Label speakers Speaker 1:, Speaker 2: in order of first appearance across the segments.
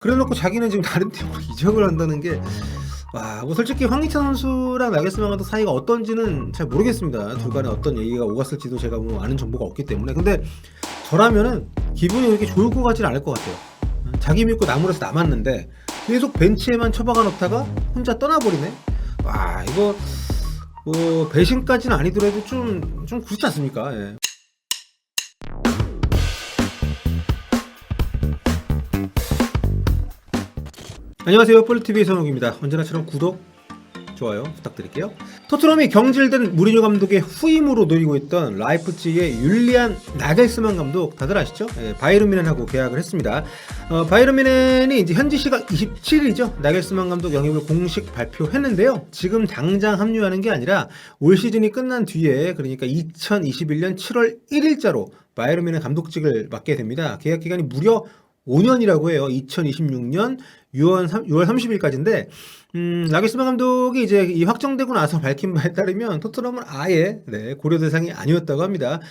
Speaker 1: 그래 놓고 자기는 지금 다른 팀으로 이적을 한다는 게 뭐 솔직히 황희찬 선수랑 나겔스만 감독 사이가 어떤지는 잘 모르겠습니다. 둘 간에 어떤 얘기가 오갔을지도 제가 뭐 아는 정보가 없기 때문에. 근데 저라면은 기분이 그렇게 좋을 것 같지는 않을 것 같아요. 자기 믿고 나무라서 남았는데 계속 벤치에만 처박아 놓다가 혼자 떠나버리네. 이거 뭐 배신까지는 아니더라도 좀 그렇지 않습니까? 예. 안녕하세요, 폴리TV의 선욱입니다. 언제나처럼 구독, 좋아요 부탁드릴게요. 토트넘이 경질된 무리뉴 감독의 후임으로 노리고 있던 라이프치히의 율리안 나겔스만 감독 다들 아시죠? 바이에른 뮌헨하고 계약을 했습니다. 바이에른 뮌헨이 이제 현지 시각 27일이죠. 나겔스만 감독 영입을 공식 발표했는데요. 지금 당장 합류하는 게 아니라 올 시즌이 끝난 뒤에, 그러니까 2021년 7월 1일자로 바이에른 뮌헨 감독직을 맡게 됩니다. 계약 기간이 무려 5년이라고 해요. 2026년 6월 30일까지인데, 나겔스만 감독이 이제 이 확정되고 나서 밝힌 바에 따르면 토트넘은 아예 고려 대상이 아니었다고 합니다.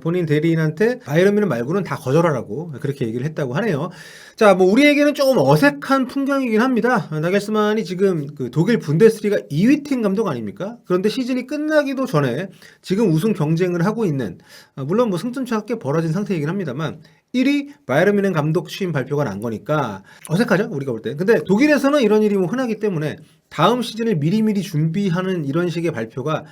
Speaker 1: 본인 대리인한테 바이에른 뮌헨 말고는 다 거절하라고 그렇게 얘기를 했다고 하네요. 자, 뭐 우리에게는 조금 어색한 풍경이긴 합니다. 나겔스만이 지금 그 독일 분데스리가 2위 팀 감독 아닙니까? 그런데 시즌이 끝나기도 전에 지금 우승 경쟁을 하고 있는, 물론 뭐 승점차가 꽤 벌어진 상태이긴 합니다만 1위 바이에른 뮌헨 감독 취임 발표가 난 거니까 어색하죠, 우리가 볼 때. 근데 독일에서는 이런 일이 뭐 흔하기 때문에 다음 시즌을 미리미리 준비하는 이런 식의 발표가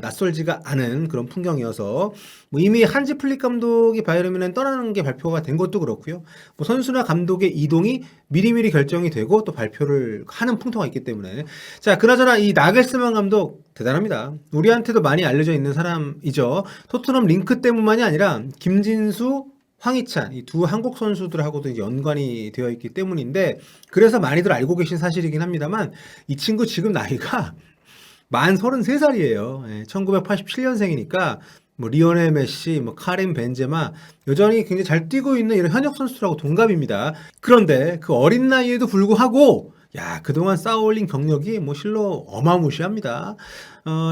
Speaker 1: 낯설지가 않은 그런 풍경이어서, 뭐 이미 한지 플릭 감독이 바이에른 뮌헨 떠나는 게 발표가 된 것도 그렇고요. 뭐 선수나 감독의 이동이 미리미리 결정이 되고 또 발표를 하는 풍토가 있기 때문에. 자, 그나저나 이 나겔스만 감독 대단합니다. 우리한테도 많이 알려져 있는 사람이죠. 토트넘 링크 때문만이 아니라 김진수, 황희찬, 이 두 한국 선수들하고도 이제 연관이 되어 있기 때문인데, 그래서 많이들 알고 계신 사실이긴 합니다만, 이 친구 지금 나이가 만 33살이에요. 1987년생이니까 뭐 리오넬 메시, 뭐 카림 벤제마, 여전히 굉장히 잘 뛰고 있는 이런 현역 선수들하고 동갑입니다. 그런데 그 어린 나이에도 불구하고 그동안 쌓아올린 경력이 뭐 실로 어마무시합니다.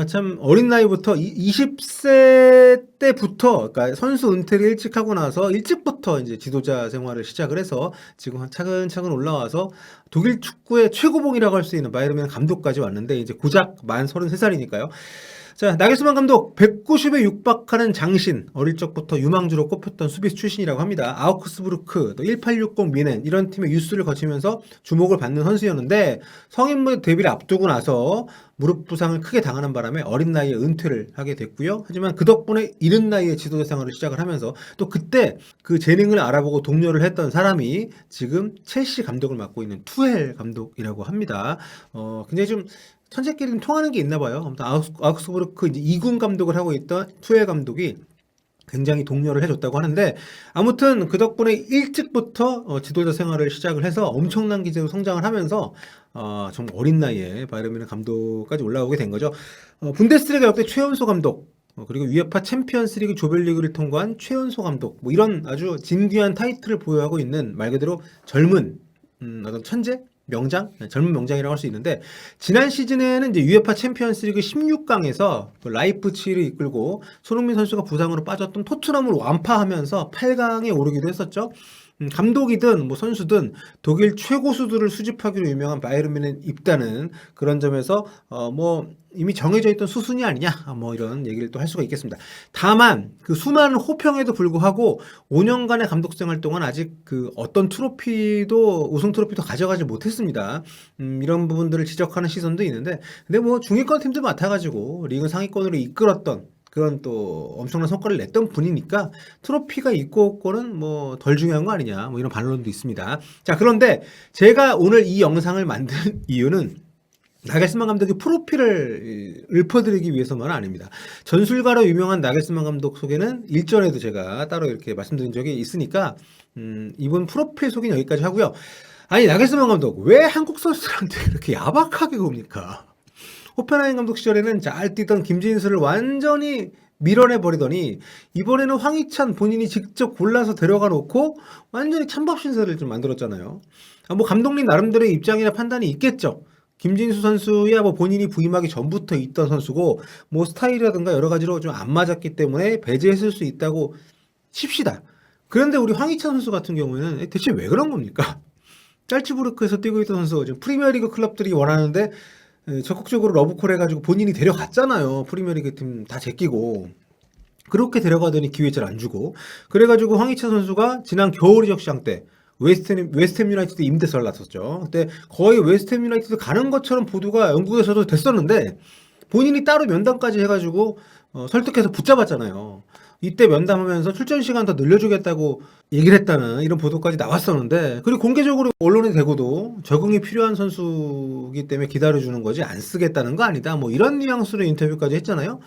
Speaker 1: 참 어린 나이부터 20세 때부터, 그러니까 선수 은퇴를 일찍 하고 나서 일찍부터 이제 지도자 생활을 시작을 해서 지금 차근차근 올라와서 독일 축구의 최고봉이라고 할 수 있는 바이에른 뮌헨 감독까지 왔는데, 이제 고작 만 33살이니까요. 자, 나겔스만 감독 190에 육박하는 장신, 어릴 적부터 유망주로 꼽혔던 수비수 출신이라고 합니다. 아우크스부르크, 또 1860 뮌헨 이런 팀의 유스를 거치면서 주목을 받는 선수였는데, 성인 데뷔를 앞두고 나서 무릎 부상을 크게 당하는 바람에 어린 나이에 은퇴를 하게 됐고요. 하지만 그 덕분에 이른 나이에 지도자 생활을 시작을 하면서 또 그때 그 재능을 알아보고 동료를 했던 사람이 지금 첼시 감독을 맡고 있는 투헬 감독이라고 합니다. 굉장히 좀 천재끼리는 통하는 게 있나 봐요. 아무튼 아우크스부르크 이제 2군 감독을 하고 있던 투헬 감독이 굉장히 독려를 해줬다고 하는데, 아무튼 그 덕분에 일찍부터 지도자 생활을 시작을 해서 엄청난 기세로 성장을 하면서 정말 어린 나이에 바이에른 뮌헨 감독까지 올라오게 된 거죠. 분데스리가 역대 최연소 감독, 그리고 UEFA 챔피언스리그 조별리그를 통과한 최연소 감독, 뭐 이런 아주 진귀한 타이틀을 보유하고 있는 말 그대로 젊은 어떤 천재? 명장? 젊은 명장이라고 할 수 있는데, 지난 시즌에는 이제 UEFA 챔피언스리그 16강에서 라이프치히를 이끌고 손흥민 선수가 부상으로 빠졌던 토트넘을 완파하면서 8강에 오르기도 했었죠. 감독이든 뭐 선수든 독일 최고수들을 수집하기로 유명한 바이에른 뮌헨 입단은 그런 점에서 뭐 이미 정해져 있던 수순이 아니냐, 뭐 이런 얘기를 또 할 수가 있겠습니다. 다만 그 수많은 호평에도 불구하고 5년간의 감독 생활 동안 아직 그 어떤 트로피도, 우승 트로피도 가져가지 못했습니다. 이런 부분들을 지적하는 시선도 있는데, 근데 뭐 중위권 팀들 맡아가지고 리그 상위권으로 이끌었던 그런 또 엄청난 성과를 냈던 분이니까 트로피가 있고 없고는 뭐 덜 중요한 거 아니냐, 뭐 이런 반론도 있습니다. 자, 그런데 제가 오늘 이 영상을 만든 이유는 나겔스만 감독의 프로필을 읊어드리기 위해서만은 아닙니다. 전술가로 유명한 나겔스만 감독 소개는 일전에도 제가 따로 이렇게 말씀드린 적이 있으니까 이번 프로필 소개는 여기까지 하고요. 아니, 나겔스만 감독 왜 한국 선수들한테 그렇게 야박하게 굽니까? 호펜하임 감독 시절에는 잘 뛰던 김진수를 완전히 밀어내버리더니, 이번에는 황희찬 본인이 직접 골라서 데려가 놓고 완전히 찬밥 신세를 좀 만들었잖아요. 뭐 감독님 나름대로의 입장이나 판단이 있겠죠. 김진수 선수야 뭐 본인이 부임하기 전부터 있던 선수고, 뭐 스타일이라든가 여러 가지로 좀 안 맞았기 때문에 배제했을 수 있다고 칩시다. 그런데 우리 황희찬 선수 같은 경우에는 대체 왜 그런 겁니까? 짤츠부르크에서 뛰고 있던 선수 지금 프리미어리그 클럽들이 원하는데 적극적으로 러브콜 해가지고 본인이 데려갔잖아요. 프리미어리그 팀 다 제끼고. 그렇게 데려가더니 기회 잘 안 주고. 그래가지고 황희찬 선수가 지난 겨울 이적 시장 때 웨스트햄 유나이티드 임대설을 났었죠. 그때 거의 웨스트햄 유나이티드 가는 것처럼 보도가 영국에서도 됐었는데 본인이 따로 면담까지 해가지고 설득해서 붙잡았잖아요. 이때 면담하면서 출전 시간 더 늘려주겠다고 얘기를 했다는 이런 보도까지 나왔었는데, 그리고 공개적으로 언론에 대고도 적응이 필요한 선수이기 때문에 기다려주는 거지 안 쓰겠다는 거 아니다, 뭐 이런 뉘앙스로 인터뷰까지 했잖아요.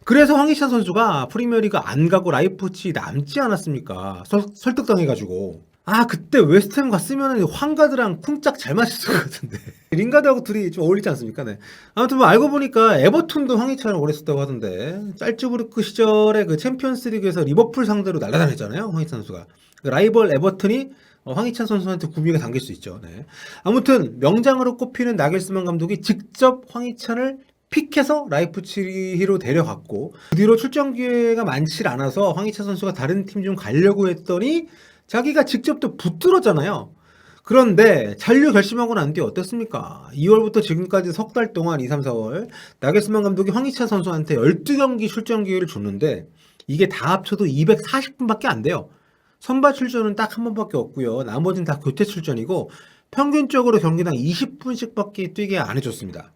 Speaker 1: 그래서 황희찬 선수가 프리미어리그 안 가고 라이프치히 남지 않았습니까? 설득당해가지고. 아, 그때 웨스트햄 갔으면 황가드랑 쿵짝 잘 맞았을 것 같은데. 링가드하고 둘이 좀 어울리지 않습니까? 네. 아무튼 뭐 알고 보니까 에버튼도 황희찬을 오래 썼다고 하던데, 짤츠부르크 시절에 그 챔피언스 리그에서 리버풀 상대로 날아다녔잖아요, 황희찬 선수가. 그 라이벌 에버튼이 황희찬 선수한테 구미가 당길 수 있죠. 네. 아무튼 명장으로 꼽히는 나겔스만 감독이 직접 황희찬을 픽해서 라이프치히로 데려갔고, 그 뒤로 출전 기회가 많지 않아서 황희찬 선수가 다른 팀 좀 가려고 했더니 자기가 직접 또 붙들었잖아요. 그런데 잔류 결심하고 난 뒤에 어땠습니까? 2월부터 지금까지 석 달 동안 2, 3, 4월 나겔스만 감독이 황희찬 선수한테 12경기 출전 기회를 줬는데 이게 다 합쳐도 240분밖에 안 돼요. 선발 출전은 딱 한 번밖에 없고요. 나머지는 다 교체 출전이고 평균적으로 경기당 20분씩밖에 뛰게 안 해줬습니다.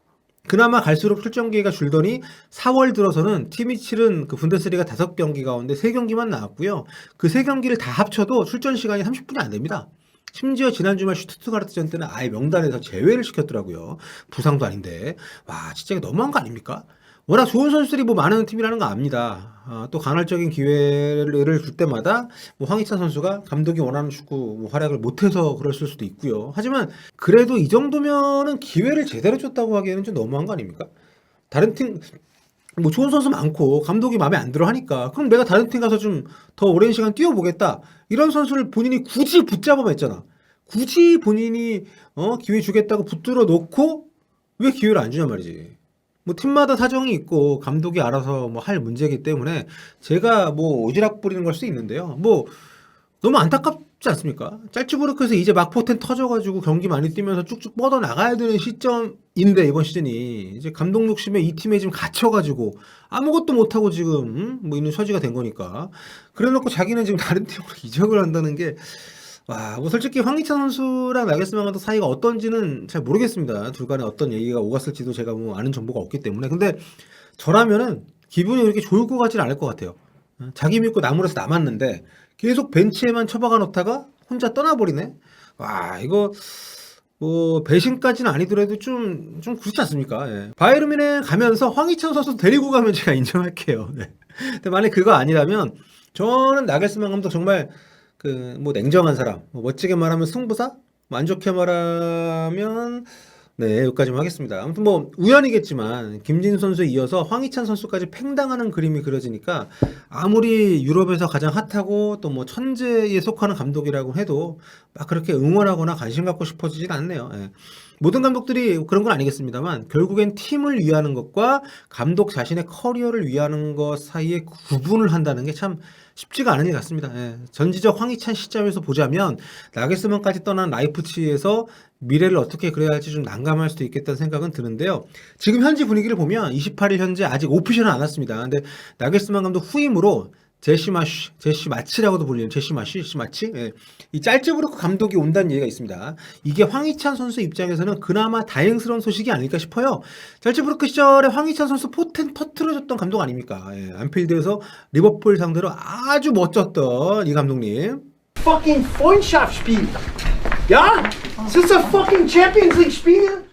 Speaker 1: 그나마 갈수록 출전 기회가 줄더니 4월 들어서는 팀이 치른 그 분데스리가 5경기 가운데 3경기만 나왔고요. 그 3경기를 다 합쳐도 출전 시간이 30분이 안 됩니다. 심지어 지난 주말 슈투트가르트전 때는 아예 명단에서 제외를 시켰더라고요. 부상도 아닌데. 와, 진짜 너무한 거 아닙니까? 워낙 좋은 선수들이 뭐 많은 팀이라는 거 압니다. 또 간헐적인 기회를 줄 때마다 뭐 황희찬 선수가 감독이 원하는 축구 뭐 활약을 못해서 그랬을 수도 있고요. 하지만 그래도 이 정도면은 기회를 제대로 줬다고 하기에는 좀 너무한 거 아닙니까? 다른 팀 뭐 좋은 선수 많고 감독이 마음에 안 들어 하니까 그럼 내가 다른 팀 가서 좀 더 오랜 시간 뛰어보겠다, 이런 선수를 본인이 굳이 붙잡아만 했잖아. 굳이 본인이 기회 주겠다고 붙들어 놓고 왜 기회를 안 주냐 말이지. 뭐 팀마다 사정이 있고 감독이 알아서 뭐 할 문제이기 때문에 제가 뭐 오지랖 부리는 걸 수도 있는데요. 뭐 너무 안타깝지 않습니까? 짤츠부르크에서 이제 막 포텐 터져가지고 경기 많이 뛰면서 쭉쭉 뻗어 나가야 되는 시점인데, 이번 시즌이 이제 감독 욕심에 이 팀에 지금 갇혀가지고 아무것도 못하고 지금 뭐 있는 처지가 된 거니까, 그래놓고 자기는 지금 다른 팀으로 이적을 한다는 게, 와, 뭐 솔직히 황희찬 선수랑 나겔스만 감독 사이가 어떤지는 잘 모르겠습니다. 둘 간에 어떤 얘기가 오갔을지도 제가 뭐 아는 정보가 없기 때문에. 근데 저라면은 기분이 그렇게 좋을 것 같지는 않을 것 같아요. 자기 믿고 나무라서 남았는데 계속 벤치에만 처박아 놓다가 혼자 떠나버리네. 와, 이거 뭐 배신까지는 아니더라도 좀 그렇지 않습니까? 예. 바이에른 가면서 황희찬 선수 데리고 가면 제가 인정할게요. 네. 근데 만약 그거 아니라면 저는 나겔스만 감독 정말 그 뭐 냉정한 사람, 뭐 멋지게 말하면 승부사, 뭐 안 좋게 말하면 네, 여기까지만 하겠습니다. 아무튼 뭐 우연이겠지만 김진수 선수에 이어서 황희찬 선수까지 팽당하는 그림이 그려지니까 아무리 유럽에서 가장 핫하고 또 뭐 천재에 속하는 감독이라고 해도 막 그렇게 응원하거나 관심 갖고 싶어지진 않네요. 예. 모든 감독들이 그런 건 아니겠습니다만 결국엔 팀을 위하는 것과 감독 자신의 커리어를 위하는 것 사이에 구분을 한다는 게 참 쉽지가 않은 일 같습니다. 예. 전지적 황희찬 시점에서 보자면 나겔스만까지 떠난 라이프치히에서 미래를 어떻게 그려야 할지 좀 난감할 수도 있겠다는 생각은 드는데요. 지금 현지 분위기를 보면 28일 현재 아직 오피셜은 안 왔습니다. 근데 나겔스만 감독 후임으로 제시 마치라고도 불리는 제시 마치, 예. 이 짤츠부르크 감독이 온다는 얘기가 있습니다. 이게 황희찬 선수 입장에서는 그나마 다행스러운 소식이 아닐까 싶어요. 짤츠부르크 시절에 황희찬 선수 포텐 터트려줬던 감독 아닙니까? 예. 안필드에서 리버풀 상대로 아주 멋졌던 이 감독님.
Speaker 2: Fucking Freundschaftsspiel. Ja? Es ist ein fucking Champions League Spiel.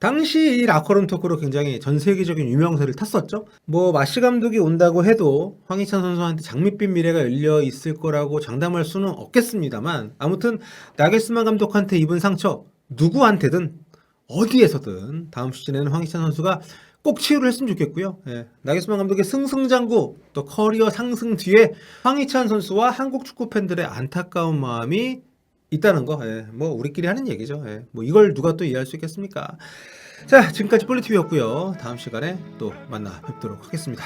Speaker 1: 당시 이 라커룸 토크로 굉장히 전 세계적인 유명세를 탔었죠. 뭐 마시 감독이 온다고 해도 황희찬 선수한테 장밋빛 미래가 열려 있을 거라고 장담할 수는 없겠습니다만, 아무튼 나겔스만 감독한테 입은 상처 누구한테든 어디에서든 다음 시즌에는 황희찬 선수가 꼭 치유를 했으면 좋겠고요. 예. 나겔스만 감독의 승승장구 또 커리어 상승 뒤에 황희찬 선수와 한국 축구 팬들의 안타까운 마음이 있다는 거, 예. 뭐 우리끼리 하는 얘기죠. 예. 뭐 이걸 누가 또 이해할 수 있겠습니까? 자, 지금까지 폴리TV였고요. 다음 시간에 또 만나 뵙도록 하겠습니다.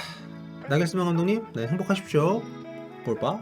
Speaker 1: 나겔스만 감독님, 네, 행복하십시오. 볼바.